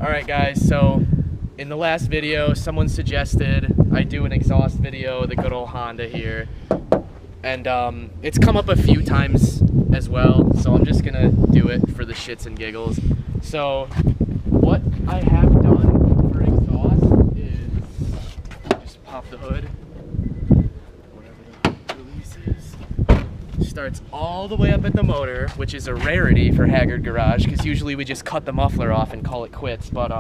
Alright guys, so in the last video someone suggested I do an exhaust video, the good old Honda here. And it's come up a few times as well, so I'm just gonna do it for the shits and giggles. So what I have done for exhaust is just pop the hood, whatever the release is. Starts all the way up at the motor, which is a rarity for Haggard Garage because usually we just cut the muffler off and call it quits. But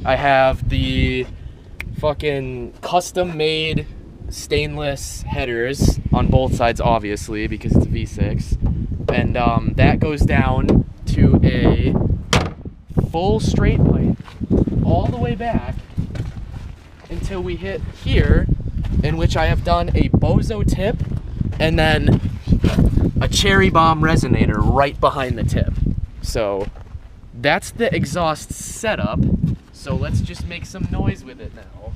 I have the fucking custom made stainless headers on both sides, obviously because it's a V6, and that goes down to a full straight pipe all the way back until we hit here, in which I have done a bozo tip and then a cherry bomb resonator right behind the tip. So that's the exhaust setup. So let's just make some noise with it now.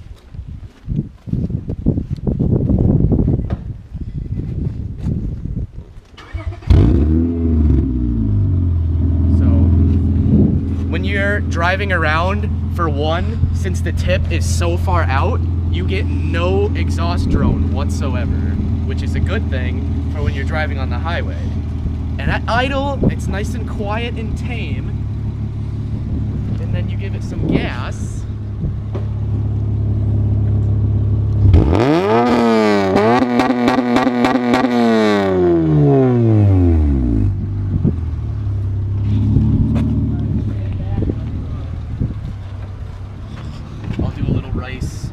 So when you're driving around, for one, since the tip is so far out, you get no exhaust drone whatsoever, which is a good thing for when you're driving on the highway. And at idle, it's nice and quiet and tame. And then you give it some gas. I'll do a little rice.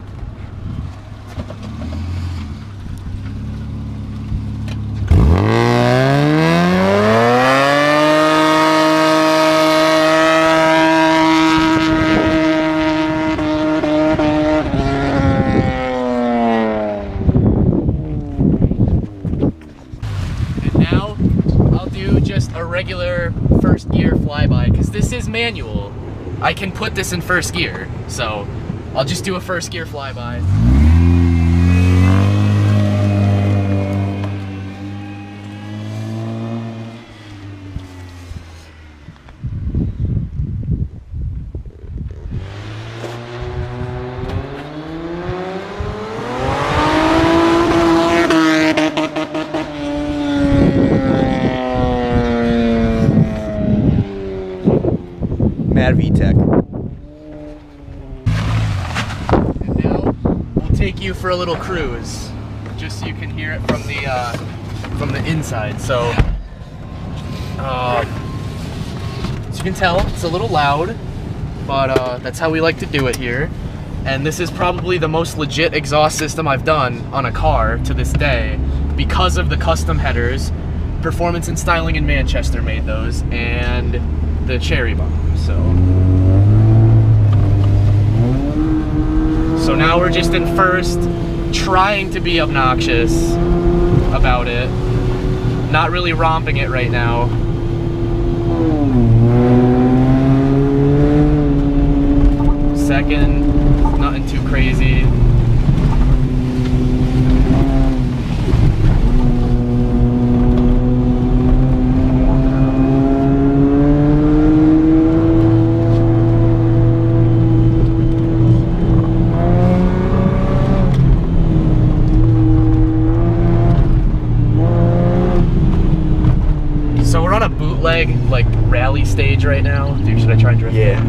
Just a regular first gear flyby, because this is manual. I can put this in first gear, so I'll just do a first gear flyby. VTEC. And now we'll take you for a little cruise, just so you can hear it from the inside. So, as you can tell, it's a little loud, but that's how we like to do it here. And this is probably the most legit exhaust system I've done on a car to this day, because of the custom headers. Performance and Styling in Manchester made those, and the cherry bomb. So now we're just in first, trying to be obnoxious about it, not really romping it right now. Second, nothing too crazy. Like rally stage right now. Dude, should I try and drift? Yeah.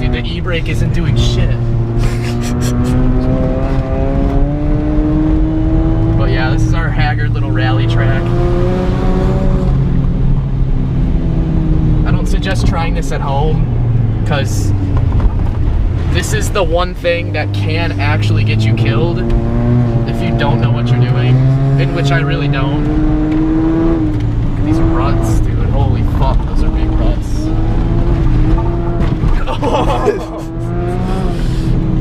Dude, the e-brake isn't doing shit. But yeah, this is our Haggard little rally track. I don't suggest trying this at home, because this is the one thing that can actually get you killed if you don't know what you're doing, in which I really don't. These ruts, dude. Holy fuck, those are big ruts. Oh.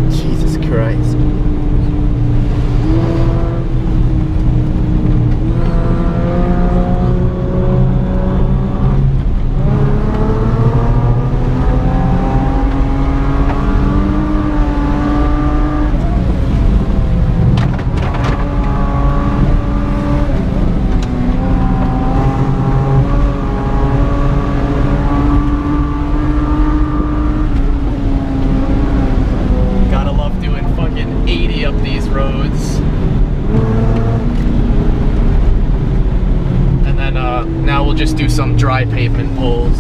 Jesus Christ. now we'll just do some dry pavement pulls,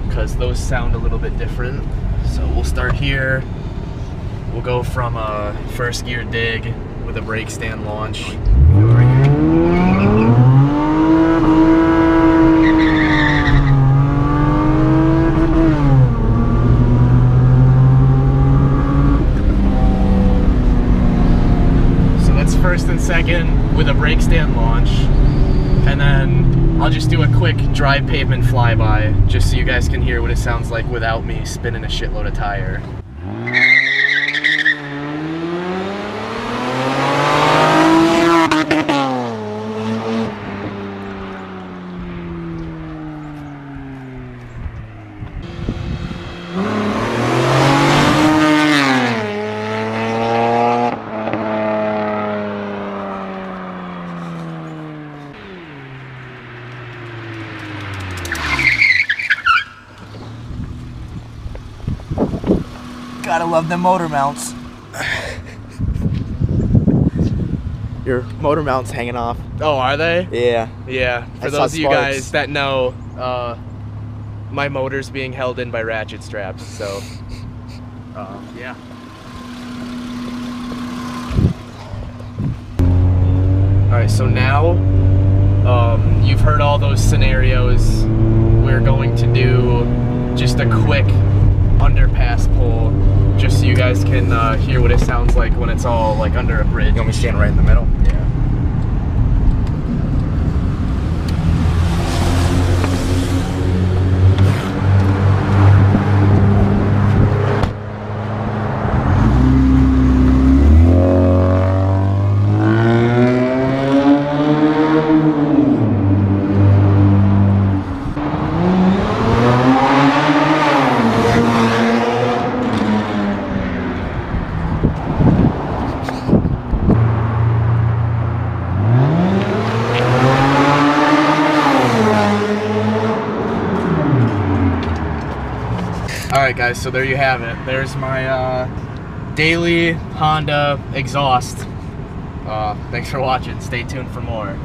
because those sound a little bit different. So we'll start here. We'll go from a first gear dig with a brake stand launch. So that's first and second with a brake stand launch. And then I'll just do a quick dry pavement flyby, just so you guys can hear what it sounds like without me spinning a shitload of tire. Gotta love them motor mounts. Your motor mount's hanging off. Oh, are they? Yeah. Yeah. For those of you guys that know, my motor's being held in by ratchet straps, so yeah. Alright, so now you've heard all those scenarios. We're going to do just a quick underpass pull, just so you guys can hear what it sounds like when it's all like under a bridge. You want me to stand right in the middle? Yeah. Alright guys, so there you have it. There's my daily Honda exhaust. Thanks for watching. Stay tuned for more.